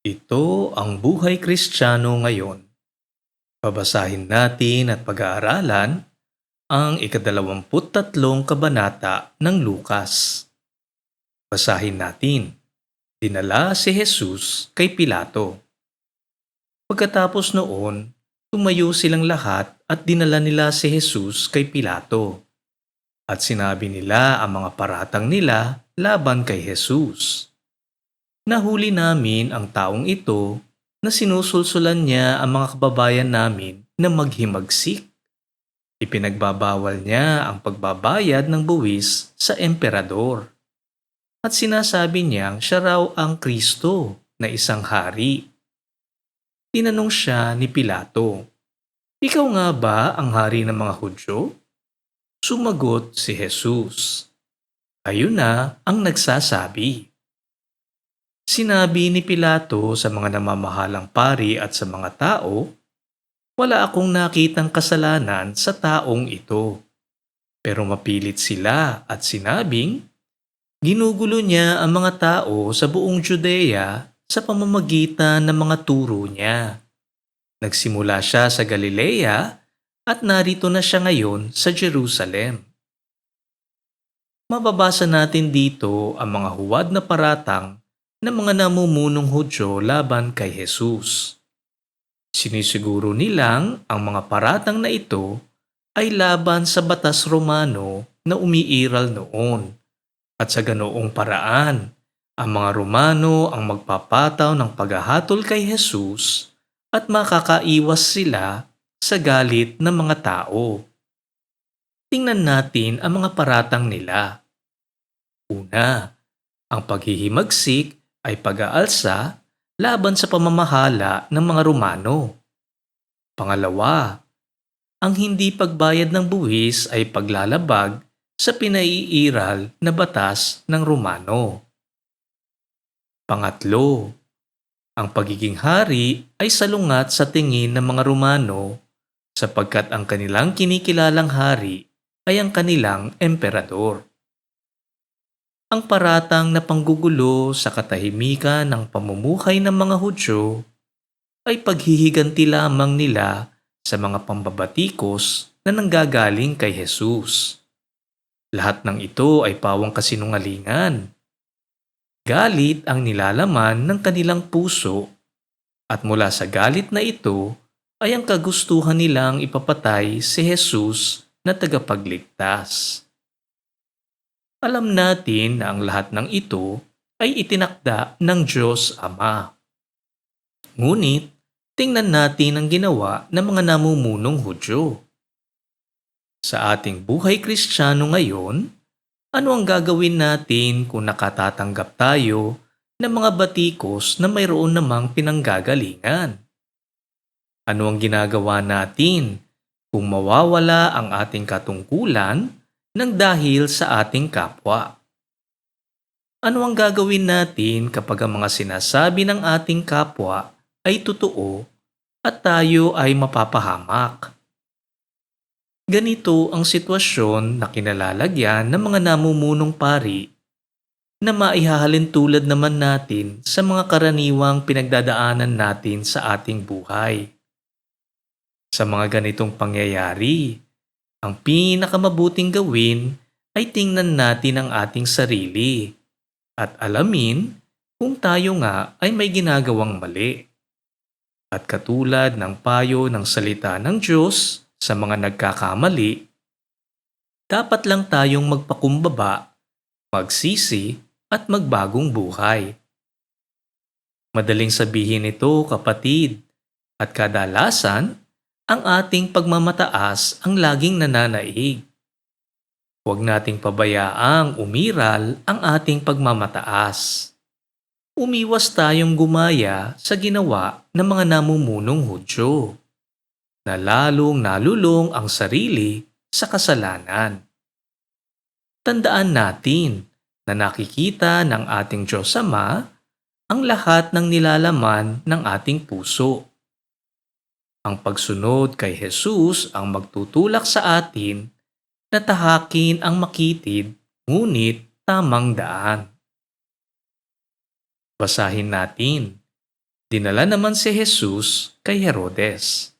Ito ang buhay Kristiyano ngayon. Babasahin natin at pag-aaralan ang ikadalawamput-tatlong kabanata ng Lukas. Basahin natin. Dinala si Jesus kay Pilato. Pagkatapos noon, tumayo silang lahat at dinala nila si Jesus kay Pilato. At sinabi nila ang mga paratang nila laban kay Jesus. Nahuli namin ang taong ito na sinusulsulan niya ang mga kababayan namin na maghimagsik. Ipinagbabawal niya ang pagbabayad ng buwis sa emperador. At sinasabi niyang siya raw ang Kristo na isang hari. Tinanong siya ni Pilato, "Ikaw nga ba ang hari ng mga Hudyo?" Sumagot si Jesus, "Kayo na ang nagsasabi." Sinabi ni Pilato sa mga namamahalang pari at sa mga tao, "Wala akong nakitang kasalanan sa taong ito." Pero mapilit sila at sinabing, ginugulo niya ang mga tao sa buong Judea sa pamamagitan ng mga turo niya. Nagsimula siya sa Galilea at narito na siya ngayon sa Jerusalem. Mababasa natin dito ang mga huwad na paratang ng mga namumunong Hudyo laban kay Jesus. Sinisiguro nilang ang mga paratang na ito ay laban sa batas Romano na umiiral noon, at sa ganoong paraan, ang mga Romano ang magpapataw ng paghahatol kay Jesus at makakaiwas sila sa galit ng mga tao. Tingnan natin ang mga paratang nila. Una, ang paghihimagsik ay pag-aalsa laban sa pamamahala ng mga Romano. Pangalawa, ang hindi pagbayad ng buwis ay paglalabag sa pinaiiral na batas ng Romano. Pangatlo, ang pagiging hari ay salungat sa tingin ng mga Romano sapagkat ang kanilang kinikilalang hari ay ang kanilang emperador. Ang paratang na panggugulo sa katahimikan ng pamumuhay ng mga Hudyo ay paghihiganti lamang nila sa mga pambabatikos na nanggagaling kay Jesus. Lahat ng ito ay pawang kasinungalingan. Galit ang nilalaman ng kanilang puso at mula sa galit na ito ay ang kagustuhan nilang ipapatay si Jesus na tagapagligtas. Alam natin na ang lahat ng ito ay itinakda ng Diyos Ama. Ngunit, tingnan natin ang ginawa ng mga namumunong Hudyo. Sa ating buhay Kristiyano ngayon, ano ang gagawin natin kung nakatatanggap tayo ng mga batikos na mayroon namang pinanggagalingan? Ano ang ginagawa natin kung mawawala ang ating katungkulan ng dahil sa ating kapwa? Ano ang gagawin natin kapag ang mga sinasabi ng ating kapwa ay totoo at tayo ay mapapahamak? Ganito ang sitwasyon na kinalalagyan ng mga namumunong pari na maihahalin tulad naman natin sa mga karaniwang pinagdadaanan natin sa ating buhay. Sa mga ganitong pangyayari, ang pinakamabuting gawin ay tingnan natin ang ating sarili at alamin kung tayo nga ay may ginagawang mali. At katulad ng payo ng salita ng Diyos sa mga nagkakamali, dapat lang tayong magpakumbaba, magsisi at magbagong buhay. Madaling sabihin ito, kapatid, at kadalasan, ang ating pagmamataas ang laging nananaig. Huwag nating pabayaang umiral ang ating pagmamataas. Umiwas tayong gumaya sa ginawa ng mga namumunong Hudyo, na lalong nalulong ang sarili sa kasalanan. Tandaan natin na nakikita ng ating Diyos Ama ang lahat ng nilalaman ng ating puso. Ang pagsunod kay Jesus ang magtutulak sa atin na tahakin ang makitid ngunit tamang daan. Basahin natin. Dinala naman si Jesus kay Herodes.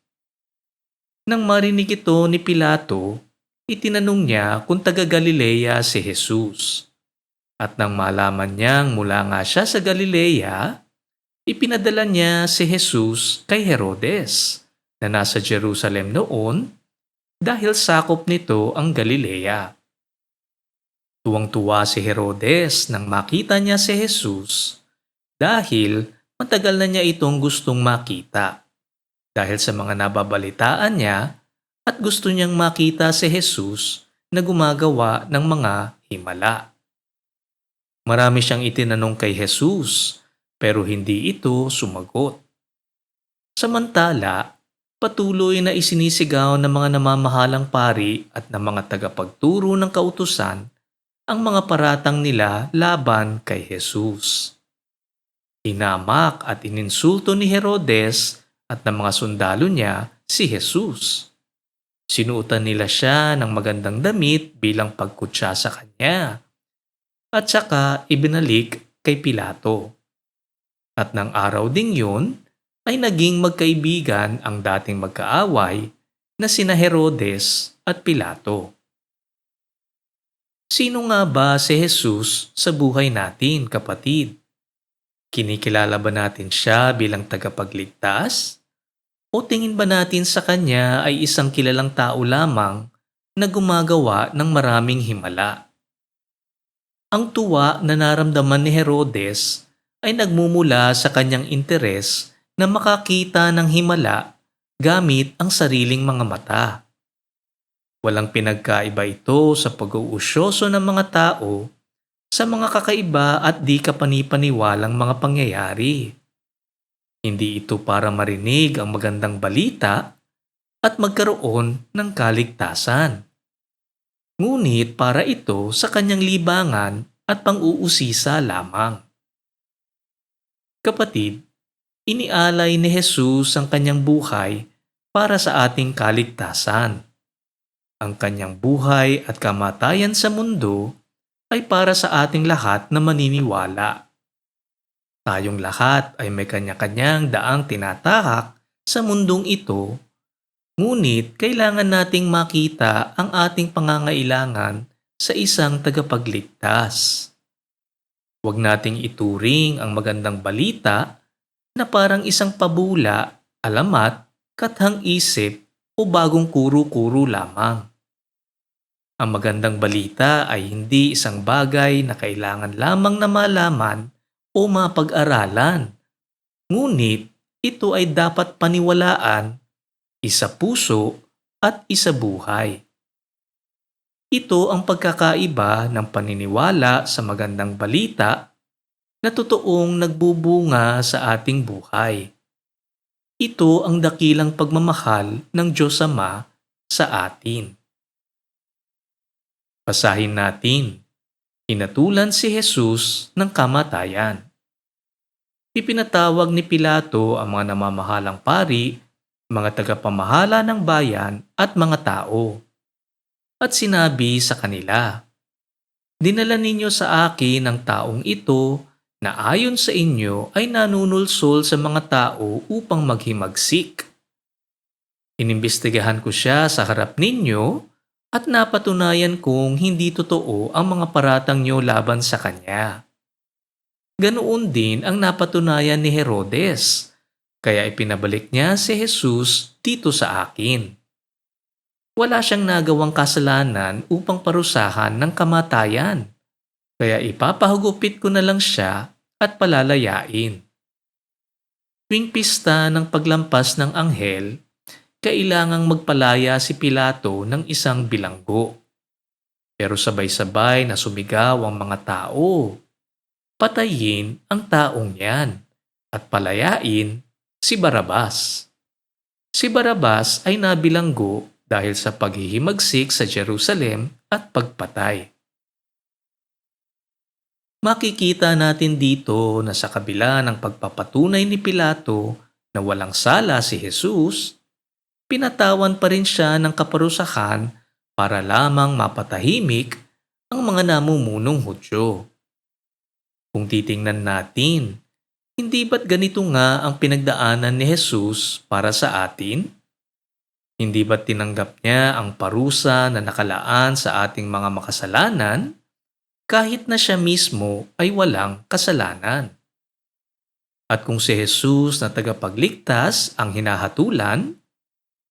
Nang marinig ito ni Pilato, itinanong niya kung taga Galilea si Jesus. At nang malaman niyang mula nga siya sa Galilea, ipinadala niya si Jesus kay Herodes na nasa Jerusalem noon dahil sakop nito ang Galilea. Tuwang-tuwa si Herodes nang makita niya si Jesus dahil matagal na niya itong gustong makita dahil sa mga nababalitaan niya at gusto niyang makita si Jesus na gumagawa ng mga himala. Marami siyang itinanong kay Jesus pero hindi ito sumagot. Samantala, patuloy na isinisigaw ng mga namamahalang pari at ng mga tagapagturo ng kautusan ang mga paratang nila laban kay Jesus. Hinamak at ininsulto ni Herodes at ng mga sundalo niya si Jesus. Sinuotan nila siya ng magandang damit bilang pagkutsa sa kanya at saka ibinalik kay Pilato. At ng araw ding yun ay naging magkaibigan ang dating magkaaway na sina Herodes at Pilato. Sino nga ba si Jesus sa buhay natin, kapatid? Kinikilala ba natin siya bilang tagapagligtas? O tingin ba natin sa kanya ay isang kilalang tao lamang na gumagawa ng maraming himala? Ang tuwa na naramdaman ni Herodes ay nagmumula sa kanyang interes na makakita ng himala gamit ang sariling mga mata. Walang pinagkaiba ito sa pag-uusyoso ng mga tao sa mga kakaiba at di kapanipaniwalang mga pangyayari. Hindi ito para marinig ang magandang balita at magkaroon ng kaligtasan. Ngunit para ito sa kanyang libangan at pang-uusisa lamang. Kapatid, inialay ni Jesus ang kanyang buhay para sa ating kaligtasan. Ang kanyang buhay at kamatayan sa mundo ay para sa ating lahat na maniniwala. Tayong lahat ay may kanya-kanyang daang tinatahak sa mundong ito, ngunit kailangan nating makita ang ating pangangailangan sa isang tagapagligtas. Huwag nating ituring ang magandang balita na parang isang pabula, alamat, kathang-isip o bagong kuro-kuro lamang. Ang magandang balita ay hindi isang bagay na kailangan lamang na malaman o mapag-aralan. Ngunit ito ay dapat paniwalaan, isapuso at isabuhay. Ito ang pagkakaiba ng paniniwala sa magandang balita na totoong nagbubunga sa ating buhay. Ito ang dakilang pagmamahal ng Diyos Ama sa atin. Basahin natin. Hinatulan si Jesus ng kamatayan. Ipinatawag ni Pilato ang mga namamahalang pari, mga tagapamahala ng bayan at mga tao. At sinabi sa kanila, "Dinala ninyo sa akin ang taong ito na ayon sa inyo ay nanunulsol sa mga tao upang maghimagsik. Inimbestigahan ko siya sa harap ninyo at napatunayan kong hindi totoo ang mga paratang niyo laban sa kanya. Ganoon din ang napatunayan ni Herodes, kaya ipinabalik niya si Jesus dito sa akin. Wala siyang nagawang kasalanan upang parusahan ng kamatayan, kaya ipapahugupit ko na lang siya at palalayain." Tuwing pista ng paglampas ng anghel, kailangang magpalaya si Pilato ng isang bilanggo. Pero sabay-sabay na sumigaw ang mga tao, "Patayin ang taong yan at palayain si Barabas." Si Barabas ay nabilanggo dahil sa paghihimagsik sa Jerusalem at pagpatay. Makikita natin dito na sa kabila ng pagpapatunay ni Pilato na walang sala si Jesus, pinatawan pa rin siya ng kaparusahan para lamang mapatahimik ang mga namumunong Hudyo. Kung titingnan natin, Hindi ba't ganito nga ang pinagdaanan ni Jesus para sa atin? Hindi ba't tinanggap niya ang parusa na nakalaan sa ating mga makasalanan kahit na siya mismo ay walang kasalanan? At kung si Jesus na tagapagligtas ang hinahatulan,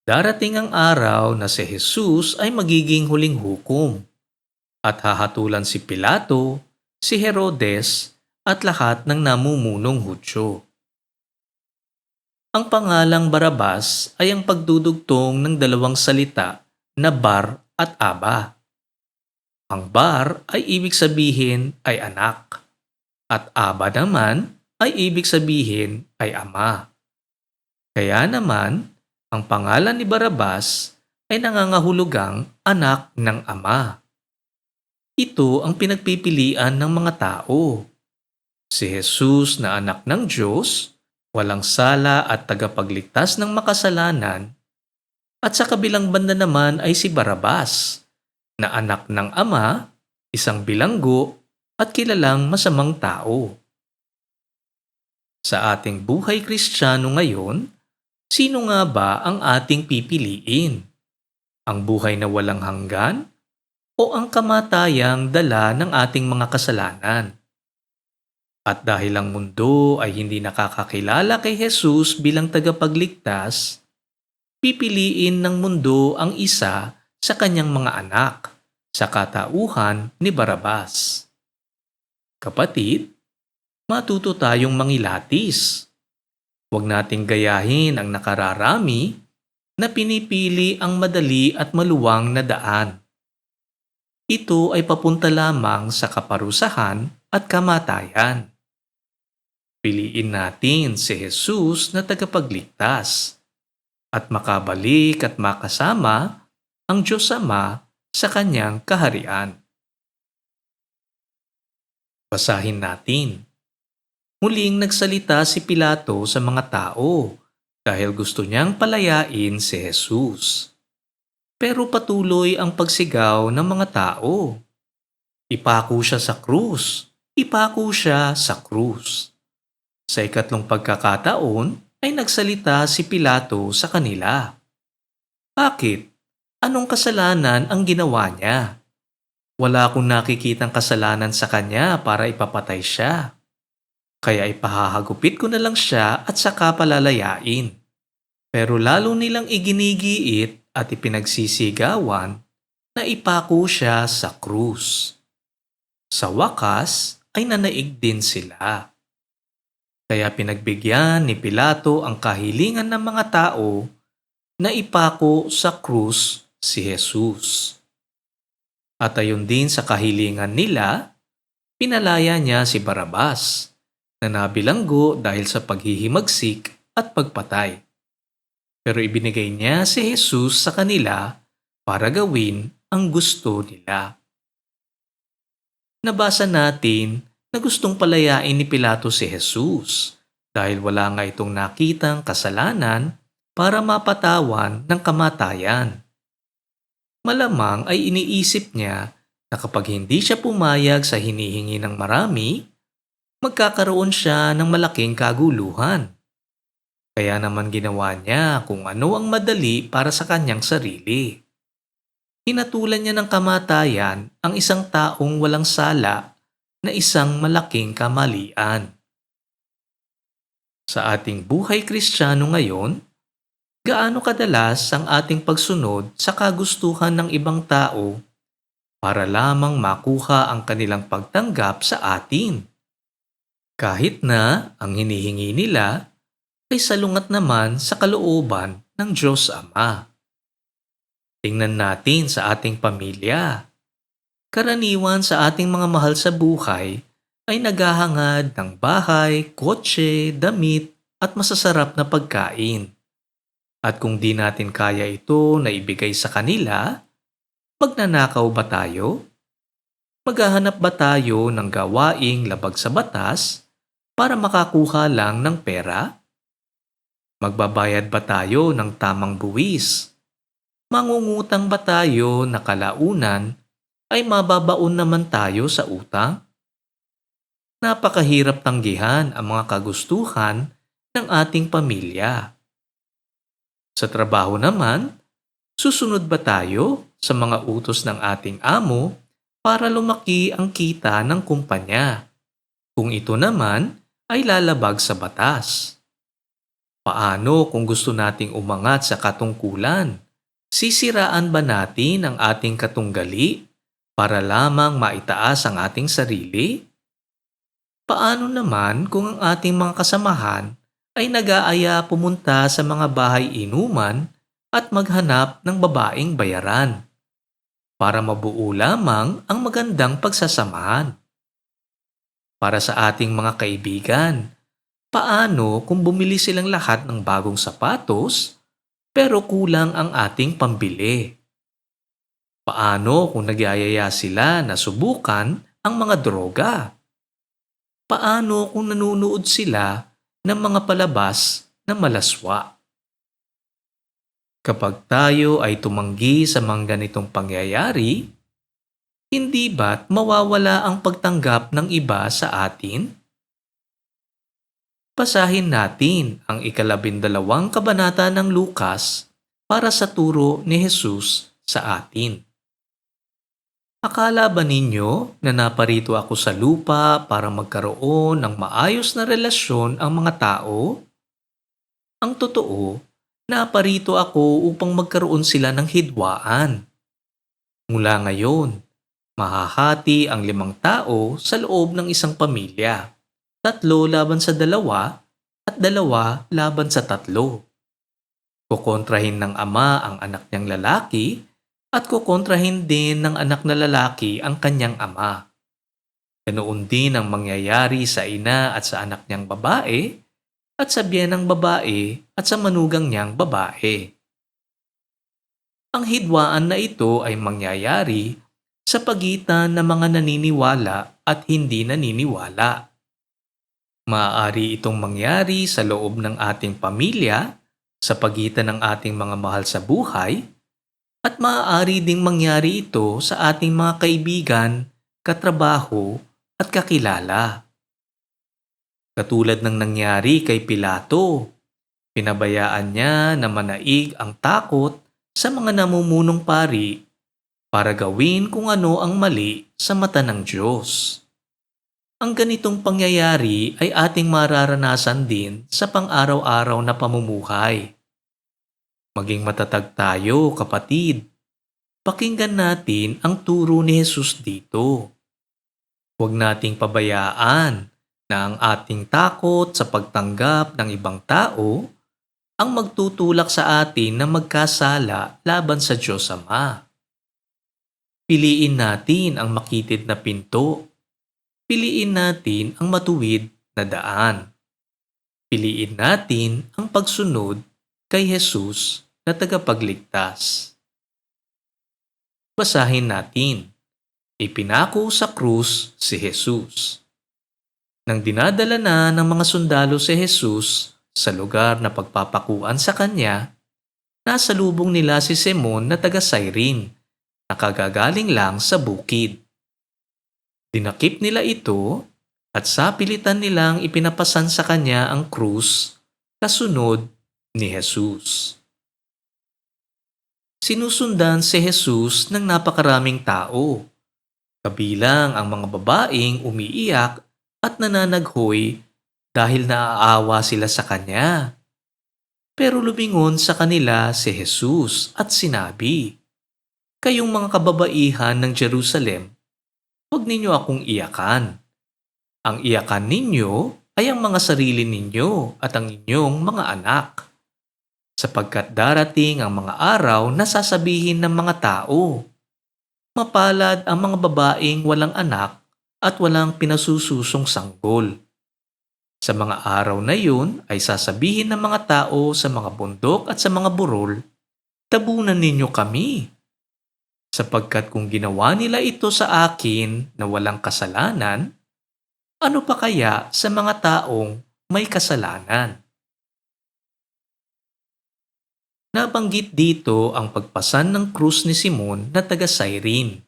darating ang araw na si Jesus ay magiging huling hukom at hahatulan si Pilato, si Herodes at lahat ng namumunong Hudyo. Ang pangalang Barabas ay ang pagdudugtong ng dalawang salita na bar at aba. Ang bar ay ibig sabihin ay anak at aba naman ay ibig sabihin ay ama. Kaya naman, ang pangalan ni Barabas ay nangangahulugang anak ng ama. Ito ang pinagpipilian ng mga tao. Si Jesus na anak ng Diyos, walang sala at tagapagligtas ng makasalanan, at sa kabilang banda naman ay si Barabas, na anak ng ama, isang bilanggo at kilalang masamang tao. Sa ating buhay Kristiyano ngayon, sino nga ba ang ating pipiliin? Ang buhay na walang hanggan o ang kamatayang dala ng ating mga kasalanan? At dahil ang mundo ay hindi nakakakilala kay Jesus bilang tagapagligtas, pipiliin ng mundo ang isa sa kanyang mga anak sa katauhan ni Barabas. Kapatid, matuto tayong mangilatis. Huwag nating gayahin ang nakararami na pinipili ang madali at maluwang na daan. Ito ay papunta lamang sa kaparusahan at kamatayan. Piliin natin si Jesus na tagapagligtas at makabalik at makasama ang Diyos Ama sa kanyang kaharian. Basahin natin. Muling nagsalita si Pilato sa mga tao dahil gusto niyang palayain si Jesus. Pero patuloy ang pagsigaw ng mga tao. Ipako siya sa krus! Ipako siya sa krus! Sa ikatlong pagkakataon ay nagsalita si Pilato sa kanila. Bakit? Anong kasalanan ang ginawa niya? Wala akong nakikitang kasalanan sa kanya para ipapatay siya. Kaya ipahahagupit ko na lang siya at saka palalayain. Pero lalo nilang iginigiit at ipinagsisigawan na ipako siya sa krus. Sa wakas ay nanaig din sila. Kaya pinagbigyan ni Pilato ang kahilingan ng mga tao na ipako sa krus si Jesus. At ayon din sa kahilingan nila, pinalaya niya si Barabas na nabilanggo dahil sa paghihimagsik at pagpatay. Pero ibinigay niya si Jesus sa kanila para gawin ang gusto nila. Nabasa natin na gustong palayain ni Pilato si Jesus dahil wala nga itong nakitang kasalanan para mapatawan ng kamatayan. Malamang ay iniisip niya na kapag hindi siya pumayag sa hinihingi ng marami, magkakaroon siya ng malaking kaguluhan. Kaya naman ginawa niya kung ano ang madali para sa kanyang sarili. Hinatulan niya ng kamatayan ang isang taong walang sala na isang malaking kamalian. Sa ating buhay Kristiyano ngayon, gaano kadalas ang ating pagsunod sa kagustuhan ng ibang tao para lamang makuha ang kanilang pagtanggap sa atin? Kahit na ang hinihingi nila ay salungat naman sa kalooban ng Diyos Ama. Tingnan natin sa ating pamilya. Karaniwan sa ating mga mahal sa buhay ay naghahangad ng bahay, kotse, damit at masasarap na pagkain. At kung di natin kaya ito na ibigay sa kanila, magnanakaw ba tayo? Maghahanap ba tayo ng gawaing labag sa batas para makakuha lang ng pera? Magbabayad ba tayo ng tamang buwis? Mangungutang ba tayo na kalaunan ay mababaon naman tayo sa utang? napakahirap tanggihan ang mga kagustuhan ng ating pamilya. Sa trabaho naman, susunod ba tayo sa mga utos ng ating amo para lumaki ang kita ng kumpanya? Kung ito naman ay lalabag sa batas. Paano kung gusto nating umangat sa katungkulan? Sisiraan ba natin ang ating katunggali para lamang maitaas ang ating sarili? Paano naman kung ang ating mga kasamahan ay nag-aaya pumunta sa mga bahay inuman at maghanap ng babaeng bayaran para mabuo lamang ang magandang pagsasamahan? Para sa ating mga kaibigan, paano kung bumili silang lahat ng bagong sapatos pero kulang ang ating pambili? Paano kung nagyayaya sila na subukan ang mga droga? Paano kung nanunood sila ng mga palabas na malaswa? Kapag tayo ay tumanggi sa mga ganitong pangyayari, hindi ba't mawawala ang pagtanggap ng iba sa atin? Basahin natin ang ikalabindalawang kabanata ng Lukas para sa turo ni Jesus sa atin. Akala ba ninyo na naparito ako sa lupa para magkaroon ng maayos na relasyon ang mga tao? Ang totoo, naparito ako upang magkaroon sila ng hidwaan. Mula ngayon, mahahati ang 5 tao sa loob ng isang pamilya. 3 laban sa 2 at 2 laban sa 3. Kukontrahin ng ama ang anak niyang lalaki at kukontrahin din ng anak na lalaki ang kanyang ama. Ganoon din ang mangyayari sa ina at sa anak niyang babae at sa biyenang babae at sa manugang niyang babae. Ang hidwaan na ito ay mangyayari sa pagitan ng mga naniniwala at hindi naniniwala. Maaari itong mangyari sa loob ng ating pamilya, sa pagitan ng ating mga mahal sa buhay, at maaari ding mangyari ito sa ating mga kaibigan, katrabaho at kakilala. Katulad ng nangyari kay Pilato, pinabayaan niya na manaig ang takot sa mga namumunong pari para gawin kung ano ang mali sa mata ng Diyos. Ang ganitong pangyayari ay ating mararanasan din sa pang-araw-araw na pamumuhay. Maging matatag tayo, kapatid. Pakinggan natin ang turo ni Jesus dito. Huwag nating pabayaan na ang ating takot sa pagtanggap ng ibang tao ang magtutulak sa atin na magkasala laban sa Diyos Ama. Piliin natin ang makitid na pinto. Piliin natin ang matuwid na daan. Piliin natin ang pagsunod kay Jesus na tagapagligtas. Basahin natin. Ipinako sa krus si Jesus. Nang dinadala na ng mga sundalo si Jesus sa lugar na pagpapakuan sa kanya, nasalubong nila si Simon na taga Cyrene, na kagagaling lang sa bukid. Dinakip nila ito at sa pilitan nilang ipinapasan sa kanya ang krus kasunod ni Jesus. Sinusundan si Jesus ng napakaraming tao, kabilang ang mga babaeng umiiyak at nananaghoy dahil naaawa sila sa kanya. Pero lumingon sa kanila si Jesus at sinabi, "Kayong mga kababaihan ng Jerusalem, huwag ninyo akong iyakan. Ang iyakan ninyo ay ang mga sarili ninyo at ang inyong mga anak. Sapagkat darating ang mga araw na sasabihin ng mga tao, mapalad ang mga babaeng walang anak at walang pinasususong sanggol. Sa mga araw na yun ay sasabihin ng mga tao sa mga bundok at sa mga burol, tabunan ninyo kami. Sapagkat kung ginawa nila ito sa akin na walang kasalanan, ano pa kaya sa mga taong may kasalanan?" Nabanggit dito ang pagpasan ng krus ni Simon na taga Cyrene.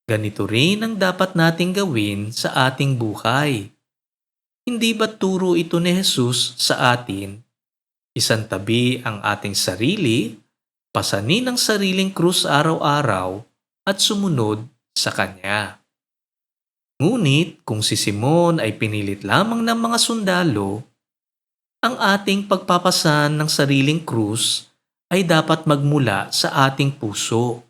Ganito rin ang dapat nating gawin sa ating buhay. Hindi ba turo ito ni Jesus sa atin? Isantabi ang ating sarili, pasanin ang sariling krus araw-araw, at sumunod sa Kanya. Ngunit kung si Simon ay pinilit lamang ng mga sundalo, ang ating pagpapasan ng sariling krus ay dapat magmula sa ating puso.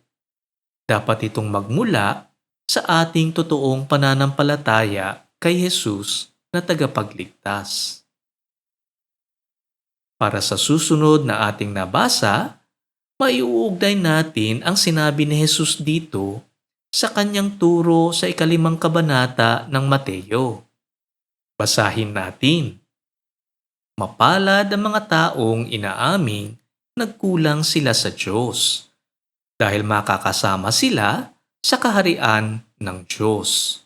Dapat itong magmula sa ating totoong pananampalataya kay Jesus na tagapagligtas. Para sa susunod na ating nabasa, maiuugnay natin ang sinabi ni Jesus dito sa kanyang turo sa 5 kabanata ng Mateo. Basahin natin. Mapalad ang mga taong inaaming nagkulang sila sa Diyos, dahil makakasama sila sa kaharian ng Diyos.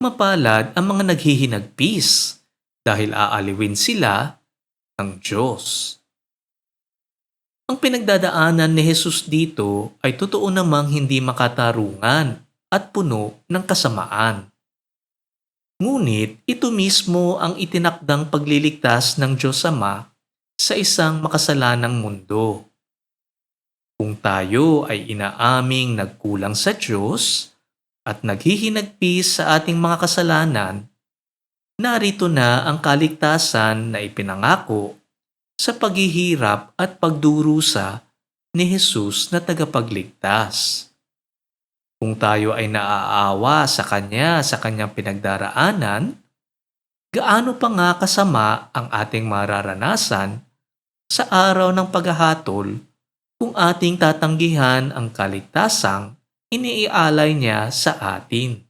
Mapalad ang mga naghihinagpis, dahil aaliwin sila ng Diyos. Ang pinagdadaanan ni Jesus dito ay totoo namang hindi makatarungan at puno ng kasamaan. Ngunit ito mismo ang itinakdang pagliligtas ng Diyos Ama sa isang makasalanang mundo. Kung tayo ay inaaming nagkulang sa Diyos at naghihinagpis sa ating mga kasalanan, narito na ang kaligtasan na ipinangako sa paghihirap at pagdurusa ni Jesus na tagapagligtas. Kung tayo ay naaawa sa kanyang pinagdaraanan, gaano pa nga kasama ang ating mararanasan sa araw ng paghahatol kung ating tatanggihan ang kaligtasang iniialay niya sa atin.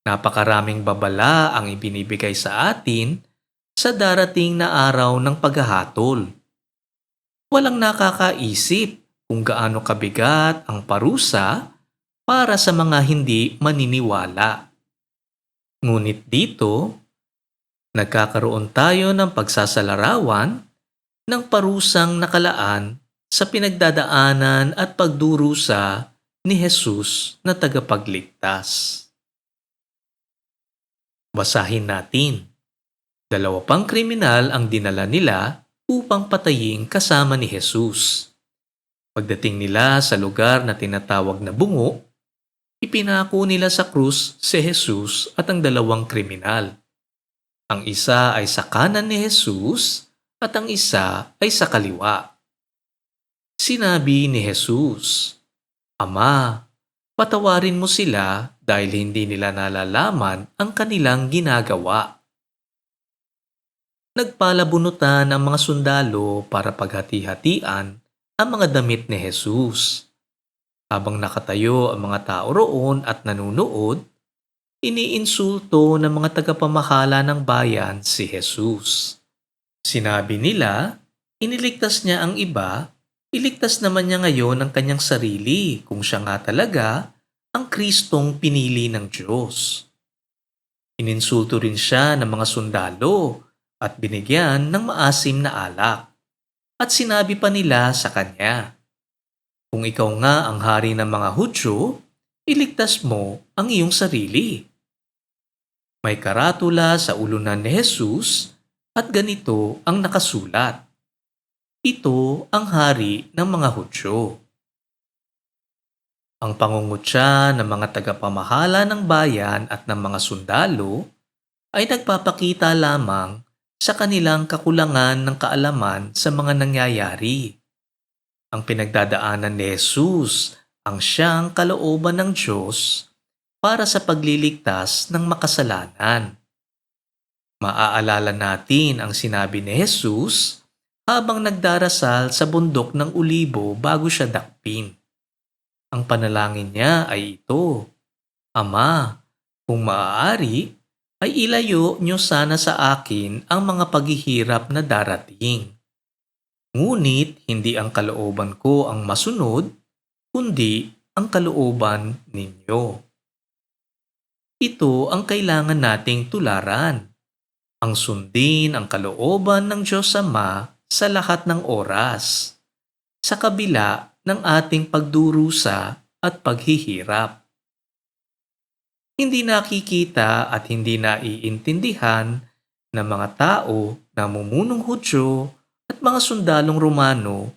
Napakaraming babala ang ibinibigay sa atin sa darating na araw ng paghahatol. Walang nakakaisip kung gaano kabigat ang parusa para sa mga hindi maniniwala. Ngunit dito, nagkakaroon tayo ng pagsasalarawan ng parusang nakalaan sa pinagdadaanan at pagdurusa ni Jesus na tagapagligtas. Basahin natin. 2 pang kriminal ang dinala nila upang patayin kasama ni Jesus. Pagdating nila sa lugar na tinatawag na Bungo, ipinako nila sa krus si Jesus at ang 2 kriminal. Ang isa ay sa kanan ni Jesus at ang isa ay sa kaliwa. Sinabi ni Jesus, "Ama, patawarin mo sila dahil hindi nila nalalaman ang kanilang ginagawa." Nagpalabunutan ang mga sundalo para paghati-hatian ang mga damit ni Jesus. Habang nakatayo ang mga tao roon at nanunood, iniinsulto ng mga tagapamahala ng bayan si Jesus. Sinabi nila, iniligtas niya ang iba, iligtas naman niya ngayon ang kanyang sarili kung siya nga talaga ang Kristong pinili ng Diyos. Ininsulto rin siya ng mga sundalo at binigyan ng maasim na alak. At sinabi pa nila sa kanya, "Kung ikaw nga ang hari ng mga Hudyo, iligtas mo ang iyong sarili." May karatula sa ulunan ni Jesus at ganito ang nakasulat, "Ito ang hari ng mga Hudyo." Ang pangungutya ng mga tagapamahala ng bayan at ng mga sundalo ay nagpapakita lamang sa kanilang kakulangan ng kaalaman sa mga nangyayari. Ang pinagdadaanan ni Jesus ang siyang kalooban ng Diyos para sa pagliligtas ng makasalanan. Maaalala natin ang sinabi ni Jesus habang nagdarasal sa bundok ng Ulibo bago siya dakpin. Ang panalangin niya ay ito, "Ama, kung maaari, ay ilayo niyo sana sa akin ang mga paghihirap na darating. Ngunit hindi ang kalooban ko ang masunod, kundi ang kalooban ninyo." Ito ang kailangan nating tularan. Ang sundin ang kalooban ng Diyos Ama sa lahat ng oras, sa kabila ng ating pagdurusa at paghihirap. Hindi nakikita at hindi naiintindihan ng mga tao, namumunong Hudyo at mga sundalong Romano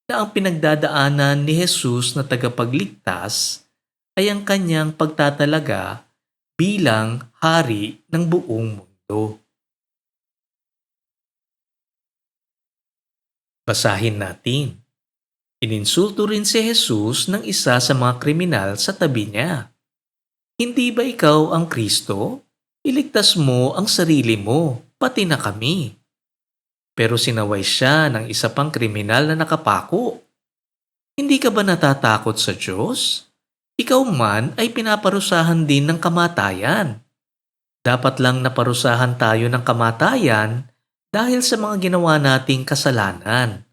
na ang pinagdadaanan ni Jesus na tagapagligtas ay ang kanyang pagtatalaga bilang hari ng buong mundo. Basahin natin. Ininsulto rin si Jesus ng isa sa mga kriminal sa tabi niya. Hindi ba ikaw ang Kristo? Iligtas mo ang sarili mo, pati na kami. Pero sinaway siya ng isa pang kriminal na nakapako. Hindi ka ba natatakot sa Diyos? Ikaw man ay pinaparusahan din ng kamatayan. Dapat lang naparusahan tayo ng kamatayan dahil sa mga ginawa nating kasalanan.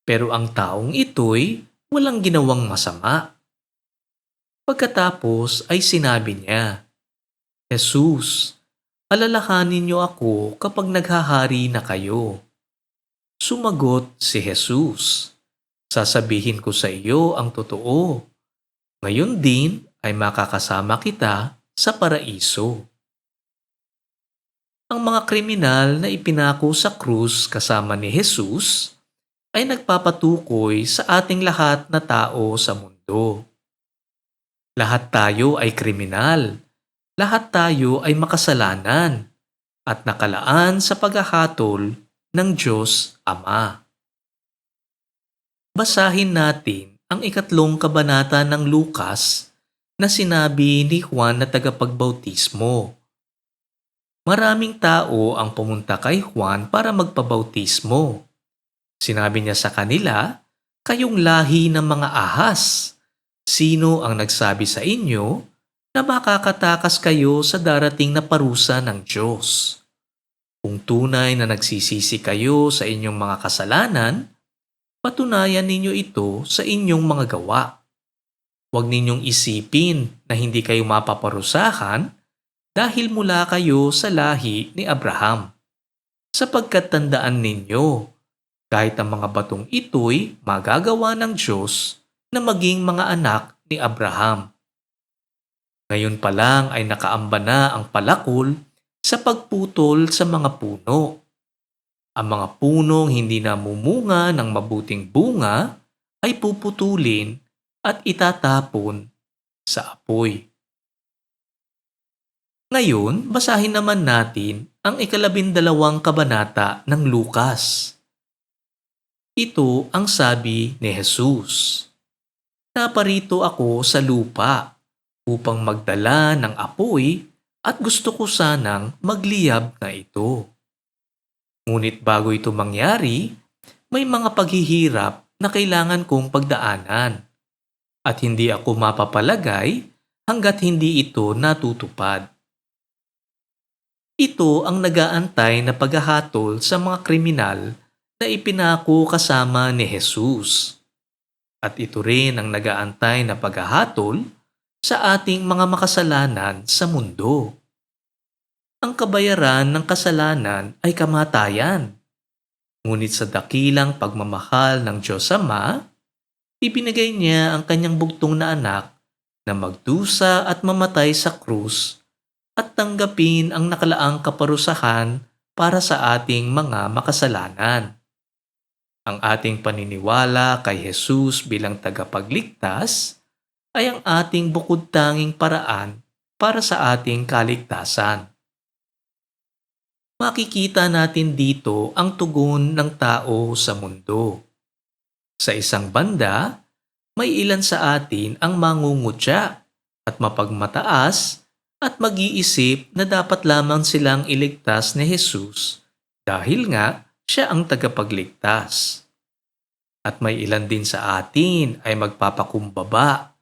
Pero ang taong ito'y walang ginawang masama. Pagkatapos ay sinabi niya, Jesus, alalahanin niyo ako kapag naghahari na kayo. Sumagot si Jesus, sasabihin ko sa iyo ang totoo. Ngayon din ay makakasama kita sa paraiso. Ang mga kriminal na ipinako sa krus kasama ni Jesus ay nagpapatukoy sa ating lahat na tao sa mundo. Lahat tayo ay kriminal. Lahat tayo ay makasalanan at nakalaan sa paghahatol ng Diyos Ama. Basahin natin ang 3 kabanata ng Lukas na sinabi ni Juan na tagapagbautismo. Maraming tao ang pumunta kay Juan para magpabautismo. Sinabi niya sa kanila, kayong lahi ng mga ahas. Sino ang nagsabi sa inyo na makakatakas kayo sa darating na parusa ng Diyos? Kung tunay na nagsisisi kayo sa inyong mga kasalanan, patunayan ninyo ito sa inyong mga gawa. Huwag ninyong isipin na hindi kayo mapaparusahan dahil mula kayo sa lahi ni Abraham. Sapagkat tandaan ninyo, kahit ang mga batong ito'y magagawa ng Diyos na maging mga anak ni Abraham. Ngayon pa lang ay nakaamba na ang palakol sa pagputol sa mga puno. Ang mga punong hindi namumunga ng mabuting bunga ay puputulin at itatapon sa apoy. Ngayon, basahin naman natin ang 12 kabanata ng Lukas. Ito ang sabi ni Jesus. Naparito ako sa lupa upang magdala ng apoy at gusto ko sanang magliyab na ito. Ngunit bago ito mangyari, may mga paghihirap na kailangan kong pagdaanan at hindi ako mapapalagay hanggat hindi ito natutupad. Ito ang nag-aantay na paghahatol sa mga kriminal na ipinako kasama ni Jesus. At ito rin ang nag-aantay na paghahatol sa ating mga makasalanan sa mundo. Ang kabayaran ng kasalanan ay kamatayan. Ngunit sa dakilang pagmamahal ng Diyos Ama, ibinigay niya ang kanyang bugtong na anak na magdusa at mamatay sa krus at tanggapin ang nakalaang kaparusahan para sa ating mga makasalanan. Ang ating paniniwala kay Jesus bilang tagapagligtas ay ang ating bukod-tanging paraan para sa ating kaligtasan. Makikita natin dito ang tugon ng tao sa mundo. Sa isang banda, may ilan sa atin ang mangungutya at mapagmataas at mag-iisip na dapat lamang silang iligtas ni Jesus dahil nga siya ang tagapagligtas. At may ilan din sa atin ay magpapakumbaba,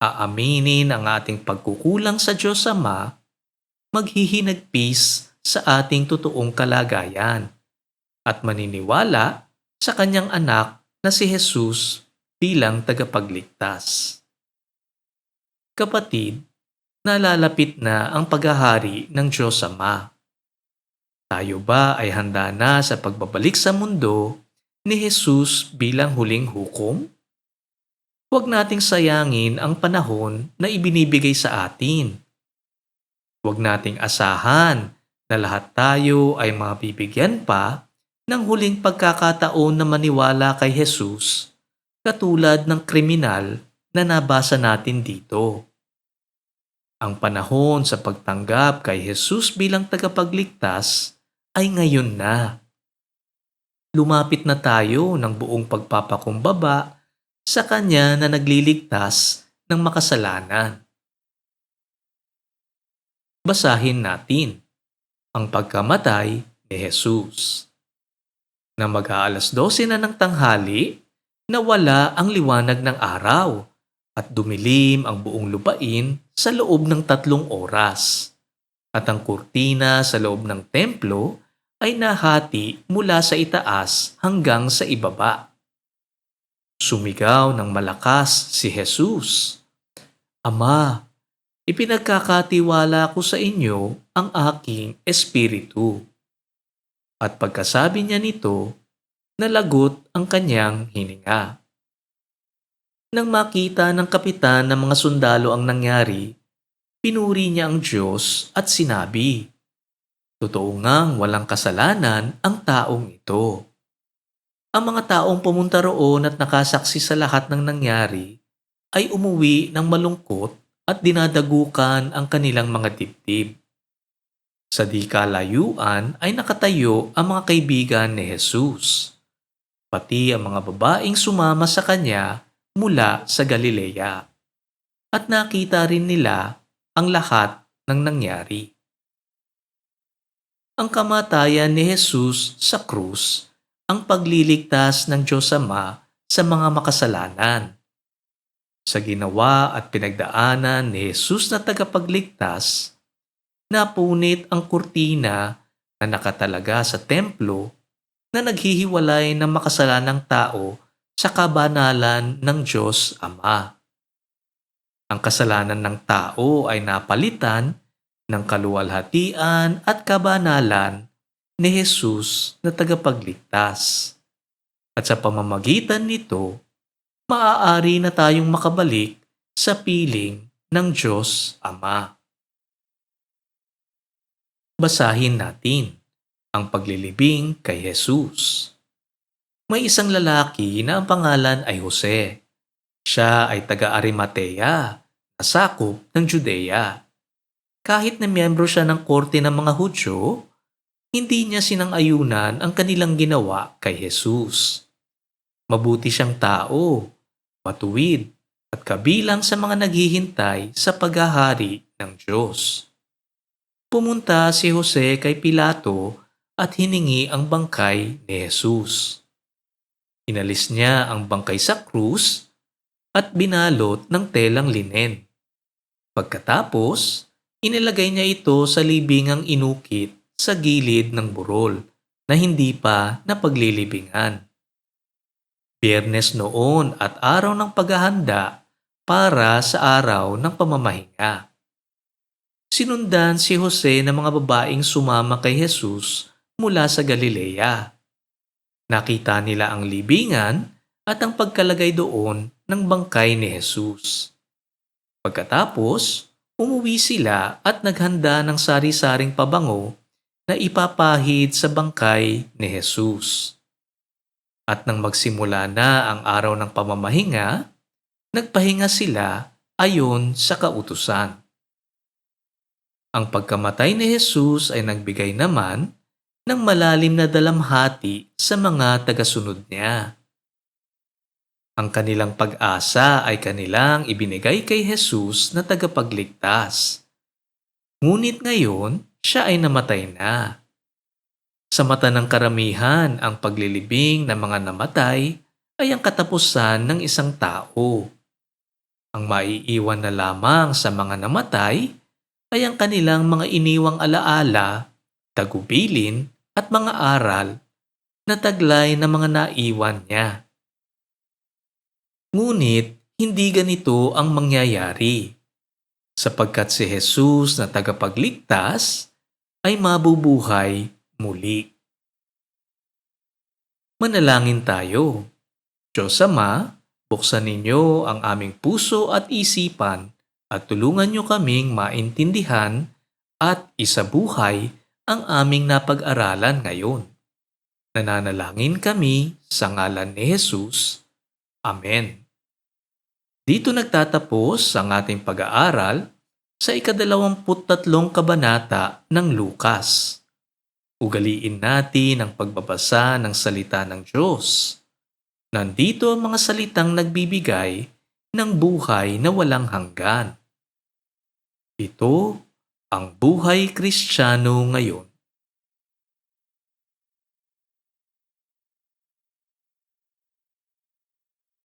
aaminin ang ating pagkukulang sa Diyos Ama, maghihinagpis sa ating totoong kalagayan, at maniniwala sa kanyang anak na si Jesus bilang tagapagligtas. Kapatid, nalalapit na ang paghahari ng Diyos Ama. Tayo ba ay handa na sa pagbabalik sa mundo ni Jesus bilang huling hukom? Huwag nating sayangin ang panahon na ibinibigay sa atin. Huwag nating asahan na lahat tayo ay mabibigyan pa ng huling pagkakataon na maniwala kay Jesus, katulad ng kriminal na nabasa natin dito. Ang panahon sa pagtanggap kay Jesus bilang tagapagligtas ay ngayon na. Lumapit na tayo ng buong pagpapakumbaba sa Kanya na nagliligtas ng makasalanan. Basahin natin ang pagkamatay ni Jesus. Nang mag-aalas 12 na ng tanghali, nawala ang liwanag ng araw at dumilim ang buong lupain sa loob ng 3 oras. At ang kurtina sa loob ng templo ay nahati mula sa itaas hanggang sa ibaba. Sumigaw ng malakas si Jesus, "Ama, ipinagkakatiwala ko sa inyo ang aking espiritu." At pagkasabi niya nito, nalagot ang kanyang hininga. Nang makita ng kapitan ng mga sundalo ang nangyari, pinuri niya ang Diyos at sinabi, "Totoo ngang walang kasalanan ang taong ito." Ang mga taong pumunta roon at nakasaksi sa lahat ng nangyari ay umuwi ng malungkot at dinadagukan ang kanilang mga dibdib. Sa di kalayuan ay nakatayo ang mga kaibigan ni Jesus, pati ang mga babaeng sumama sa kanya mula sa Galilea. At nakita rin nila ang lahat ng nangyari. Ang kamatayan ni Jesus sa krus, ang pagliligtas ng Diyos Ama sa mga makasalanan. Sa ginawa at pinagdaanan ni Jesus na tagapagligtas, napunit ang kurtina na nakatalaga sa templo na naghihiwalay ng makasalanang tao sa kabanalan ng Diyos Ama. Ang kasalanan ng tao ay napalitan ng kaluwalhatian at kabanalan ni Jesus na tagapagligtas. At sa pamamagitan nito, maaari na tayong makabalik sa piling ng Diyos Ama. Basahin natin ang paglilibing kay Jesus. May isang lalaki na ang pangalan ay Jose. Siya ay taga-Arimatea, na sakop ng Judea. Kahit na miyembro siya ng korte ng mga Hudyo, hindi niya sinang-ayunan ang kanilang ginawa kay Jesus. Mabuti siyang tao, matuwid, at kabilang sa mga naghihintay sa paghahari ng Diyos. Pumunta si Jose kay Pilato at hiningi ang bangkay ni Jesus. Inalis niya ang bangkay sa krus at binalot ng telang linen. Pagkatapos, inilagay niya ito sa libingang inukit sa gilid ng burol na hindi pa napaglilibingan. Biyernes noon at araw ng paghahanda para sa araw ng pamamahinga. Sinundan si Jose ng mga babaeng sumama kay Jesus mula sa Galilea. Nakita nila ang libingan at ang pagkalagay doon ng bangkay ni Jesus. Pagkatapos, umuwi sila at naghanda ng sari-saring pabango na ipapahid sa bangkay ni Jesus. At nang magsimula na ang araw ng pamamahinga, nagpahinga sila ayon sa kautusan. Ang pagkamatay ni Jesus ay nagbigay naman ng malalim na dalamhati sa mga tagasunod niya. Ang kanilang pag-asa ay kanilang ibinigay kay Jesus na tagapagligtas. Ngunit ngayon, siya ay namatay na. Sa mata ng karamihan, ang paglilibing ng mga namatay ay ang katapusan ng isang tao. Ang maiiwan na lamang sa mga namatay ay ang kanilang mga iniwang alaala, tagubilin at mga aral na taglay ng mga naiwan niya. Ngunit hindi ganito ang mangyayari, sapagkat si Jesus na tagapagligtas ay mabubuhay muli. Manalangin tayo. Diyos Ama, Buksan ninyo ang aming puso at isipan at tulungan nyo kaming maintindihan at isabuhay ang aming napag-aralan ngayon. Nananalangin kami sa ngalan ni Jesus. Amen. Dito nagtatapos ang ating pag-aaral sa ika-23 kabanata ng Lukas. Ugaliin natin ang pagbabasa ng salita ng Diyos. Nandito ang mga salitang nagbibigay ng buhay na walang hanggan. Ito ang Buhay Kristiyano ngayon.